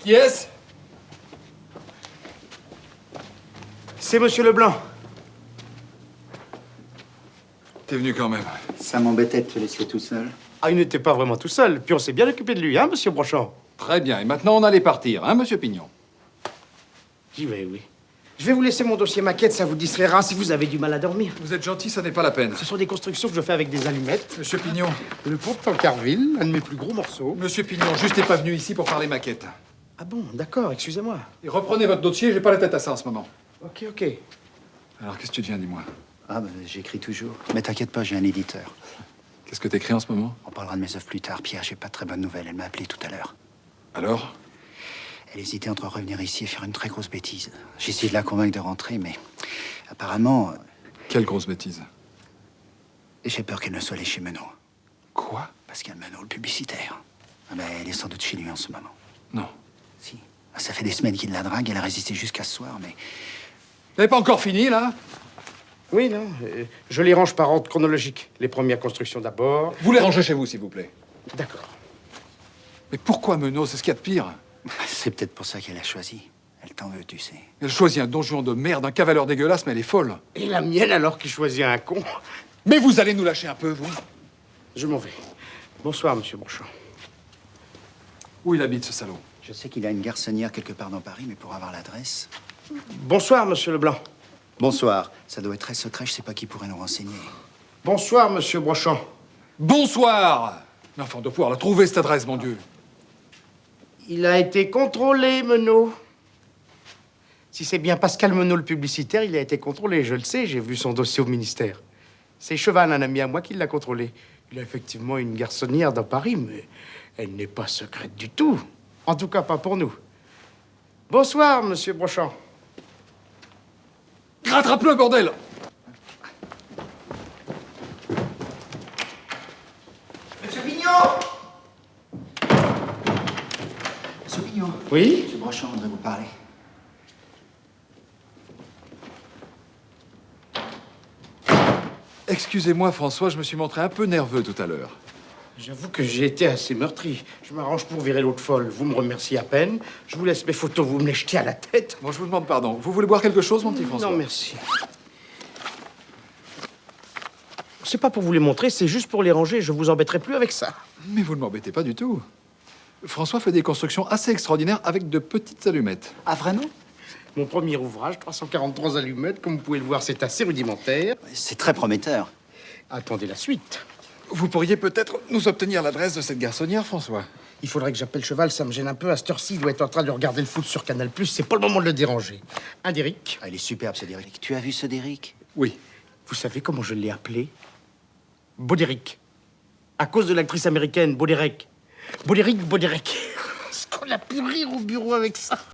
Qui est-ce? C'est Monsieur Leblanc. T'es venu quand même. Ça m'embêtait de te laisser tout seul. Ah, il n'était pas vraiment tout seul. Puis on s'est bien occupé de lui, hein, Monsieur Brochant? Très bien. Et maintenant, on allait partir, hein, monsieur Pignon? J'y vais, oui. Je vais vous laisser mon dossier maquette, ça vous distraira si vous avez du mal à dormir. Vous êtes gentil, ça n'est pas la peine. Ce sont des constructions que je fais avec des allumettes. Monsieur Pignon. Le pont de Tancarville, un de mes plus gros morceaux. Monsieur Pignon, juste n'est pas venu ici pour parler maquette. Ah bon, d'accord, excusez-moi. Et reprenez votre dossier, j'ai pas la tête à ça en ce moment. Ok, ok. Alors, qu'est-ce que tu deviens, dis-moi? Ah, ben, j'écris toujours. Mais t'inquiète pas, j'ai un éditeur. Qu'est-ce que t'écris en ce moment? On parlera de mes œuvres plus tard. Pierre, j'ai pas de très bonnes nouvelles. Elle m'a appelé tout à l'heure. Alors? Elle hésitait entre revenir ici et faire une très grosse bêtise. J'ai essayé de la convaincre de rentrer, mais apparemment, Quelle grosse bêtise. j'ai peur qu'elle ne soit allée chez Menot. Quoi? Parce qu'il y a Menot, le publicitaire. Ah ben, elle est sans doute chez lui en ce moment. Non. Si. Ah, ça fait des semaines qu'il la drague. Elle a résisté jusqu'à ce soir, mais... Vous n'avez pas encore fini, là? Oui, non, je les range par ordre chronologique. Les premières constructions d'abord. Vous les rangez chez vous, s'il vous plaît. D'accord. Mais pourquoi Menot? C'est ce qu'il y a de pire. C'est peut-être pour ça qu'elle a choisi. Elle t'en veut, tu sais. Elle choisit un donjon de merde, un cavaleur dégueulasse, mais elle est folle. Et la mienne alors qui choisit un con? Mais vous allez nous lâcher un peu, vous? Je m'en vais. Bonsoir, Monsieur Brochant. Où il habite, ce salaud? Je sais qu'il a une garçonnière quelque part dans Paris, mais pour avoir l'adresse... Bonsoir, Monsieur Leblanc. Bonsoir. Ça doit être très secret, je sais pas qui pourrait nous renseigner. Bonsoir, Monsieur Brochant. Bonsoir! Mais enfin, on doit pouvoir la trouver, cette adresse, mon Dieu. Il a été contrôlé, Menot. Si c'est bien Pascal Menot, le publicitaire, il a été contrôlé, je le sais, j'ai vu son dossier au ministère. C'est Cheval, un ami à moi, qui l'a contrôlé. Il a effectivement une garçonnière dans Paris, mais elle n'est pas secrète du tout. En tout cas, pas pour nous. Bonsoir, Monsieur Brochant. Rattrape-le, bordel! Monsieur Pignon! Monsieur Pignon. Oui? Monsieur Brochant voudrait vous parler. Excusez-moi, François, je me suis montré un peu nerveux tout à l'heure. J'avoue que j'ai été assez meurtri. Je m'arrange pour virer l'autre folle. Vous me remerciez à peine. Je vous laisse mes photos, vous me les jetez à la tête. Bon, je vous demande pardon. Vous voulez boire quelque chose, mon petit François? Non, merci. C'est pas pour vous les montrer, c'est juste pour les ranger. Je vous embêterai plus avec ça. Mais vous ne m'embêtez pas du tout. François fait des constructions assez extraordinaires avec de petites allumettes. Ah, vraiment? Mon premier ouvrage, 343 allumettes, comme vous pouvez le voir, c'est assez rudimentaire. C'est très prometteur. Attendez la suite. Vous pourriez peut-être nous obtenir l'adresse de cette garçonnière, François? Il faudrait que j'appelle Cheval, ça me gêne un peu. À cette heure-ci, il doit être en train de regarder le foot sur Canal+. C'est pas le moment de le déranger. Un d'Éric. Ah, il est superbe, ce Derrick. Tu as vu ce Derrick? Oui. Vous savez comment je l'ai appelé? Baudéric. À cause de l'actrice américaine, Baudéric. Baudéric. Ce qu'on a pu rire au bureau avec ça.